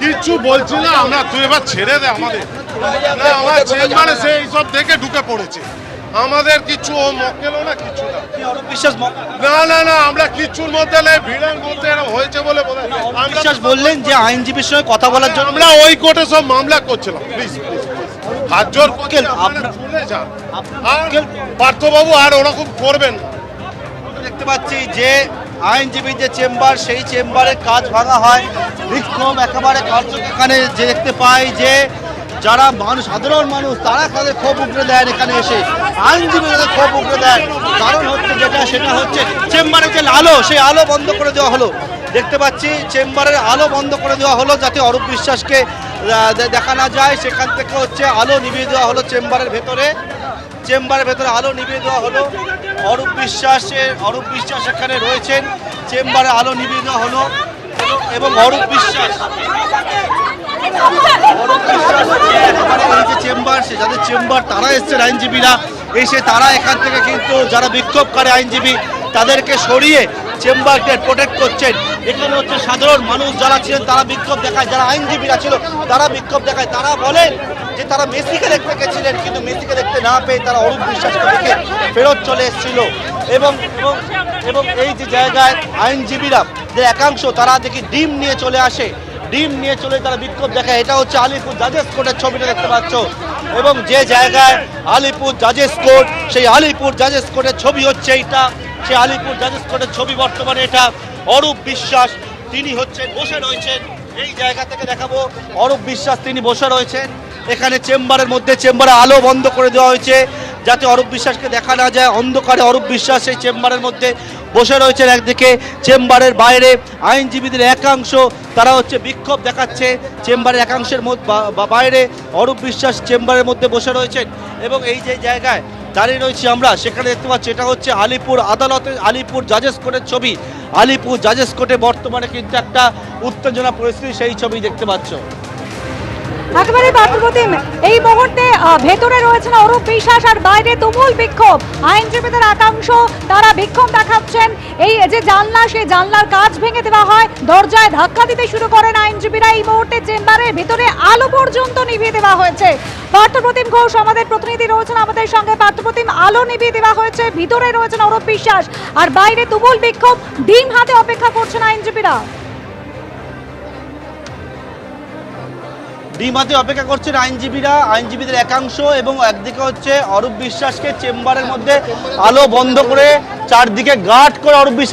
কিচ্ছু বলছি না আমরা, তুই এবার ছেড়ে দে আমাদের। না আমার চেম্বারে সে এইসব দেখে ঢুকে পড়েছে, আমাদের কিছু ও মক্কেলও না কিছু না। বিশ্বাস না না না আমরা কিচ্ছুর মধ্যে নেই, ভিড়ের মধ্যে এরকম হয়েছে বলে বিশ্বাস বললেন যে আইনজীবীর সঙ্গে কথা বলার জন্য আমরা ওই কোর্টে সব মামলা করছিলাম। প্লিজ প্লিজ হাত জোর করছি, আপনারা চলে যান। আর পার্থবাবু আর ওরকম করবেন না। দেখতে পাচ্ছি যে আইনজীবীর যে চেম্বার, সেই চেম্বারে কাজ ভাঙা হয়, বিক্ষোভ একেবারে কার্যত। এখানে যে দেখতে পাই যে যারা মানুষ, সাধারণ মানুষ, তারা তাদের ক্ষোভ উগড়ে দেন এখানে এসে, আইনজীবীদের ক্ষোভ উগড়ে দেন। কারণ হচ্ছে যেটা, সেটা হচ্ছে চেম্বারে যে আলো, সেই আলো বন্ধ করে দেওয়া হলো। দেখতে পাচ্ছি চেম্বারের আলো বন্ধ করে দেওয়া হলো যাতে অরূপ বিশ্বাসকে দেখা না যায়। সেখান থেকে হচ্ছে আলো নিভিয়ে দেওয়া হলো চেম্বারের ভেতরে, চেম্বারের ভেতরে আলো নিভিয়ে দেওয়া হলো। অরূপ বিশ্বাস এখানে রয়েছেন, চেম্বারে আলো নিভিয়ে দেওয়া হলো এবং অরূপ বিশ্বাস এই যে চেম্বার, সে যাদের চেম্বার তারা এসছেন আইনজীবীরা এসে, তারা এখান থেকে কিন্তু যারা বিক্ষোভকারী আইনজীবী তাদেরকে সরিয়ে চেম্বারকে প্রোটেক্ট করছেন। এখানে হচ্ছে সাধারণ মানুষ যারা ছিলেন তারা বিক্ষোভ দেখায়, যারা আইনজীবীরা ছিল তারা বিক্ষোভ দেখায়। তারা বলেন যে তারা মেসিকে দেখতে গেছিলেন, কিন্তু মেসিকে দেখতে না পেয়ে তারা অরূপ বিশ্বাসকে দেখে ফেরত চলে এসেছিল। এবং এবং এই যে জায়গায় আইনজীবীরা যে একাংশ তারা দেখি ডিম নিয়ে চলে আসে, ডিম নিয়ে চলে তারা বিক্ষোভ দেখায়। এটা হচ্ছে আলিপুর জাজেস কোর্টের ছবিটা দেখতে পাচ্ছ, এবং যে জায়গায় আলিপুর জাজেস কোর্ট, সেই আলিপুর জাজেস কোর্টের ছবি হচ্ছে এইটা, সেই আলিপুর জাজেস কোর্টের ছবি বর্তমানে এটা। অরূপ বিশ্বাস তিনি হচ্ছেন বসে রয়েছেন, এই জায়গা থেকে দেখাবো অরূপ বিশ্বাস তিনি বসে রয়েছেন এখানে চেম্বারের মধ্যে। চেম্বারে আলো বন্ধ করে দেওয়া হয়েছে যাতে অরূপ বিশ্বাসকে দেখা না যায়। অন্ধকারে অরূপ বিশ্বাস সেই চেম্বারের মধ্যে বসে রয়েছেন। একদিকে চেম্বারের বাইরে আইনজীবীদের একাংশ তারা হচ্ছে বিক্ষোভ দেখাচ্ছে, চেম্বারের একাংশের বাইরে অরূপ বিশ্বাস চেম্বারের মধ্যে বসে রয়েছেন। এবং এই যে জায়গায় দাঁড়িয়ে রয়েছি আমরা, সেখানে দেখতে পাচ্ছি এটা হচ্ছে আলিপুর আদালতে, আলিপুর জাজেস কোর্টের ছবি। আলিপুর জাজেস কোর্টে বর্তমানে কিন্তু একটা উত্তেজনা পরিস্থিতি, সেই ছবি দেখতে পাচ্ছ। একেবারে পার্থপ্রতিম, এই মুহূর্তে ভেতরে রয়েছেন অরূপ বিশ্বাস আর বাইরে তুমুল বিক্ষোভ। আইনজীবীদের একাংশ তারা বিক্ষোভ দেখাচ্ছেন। এই যে জানলা, সেই জানলার কাঁচ ভেঙে দেওয়া হয়, দরজায় ধাক্কা দিতে শুরু করেন আইনজীবীরা। এই মুহূর্তে চেম্বারের ভিতরে আলো পর্যন্ত নিভিয়ে দেওয়া হয়েছে। পার্থপ্রতিম ঘোষ আমাদের প্রতিনিধি রয়েছেন আমাদের সঙ্গে। পার্থপ্রতিম, আলো নিভিয়ে দেওয়া হয়েছে, ভিতরে রয়েছেন অরূপ বিশ্বাস আর বাইরে তুমুল বিক্ষোভ, ডিম হাতে অপেক্ষা করছেন আইনজীবীরা। ডিমাতে অপেক্ষা করছেন আইনজীবীরা, আইনজীবীদের একাংশ। এবং একদিকে হচ্ছে অরূপ বিশ্বাসকে চেম্বারের মধ্যে আলো বন্ধ করে চারদিকে গার্ড করে অরূপ বিশ্বাস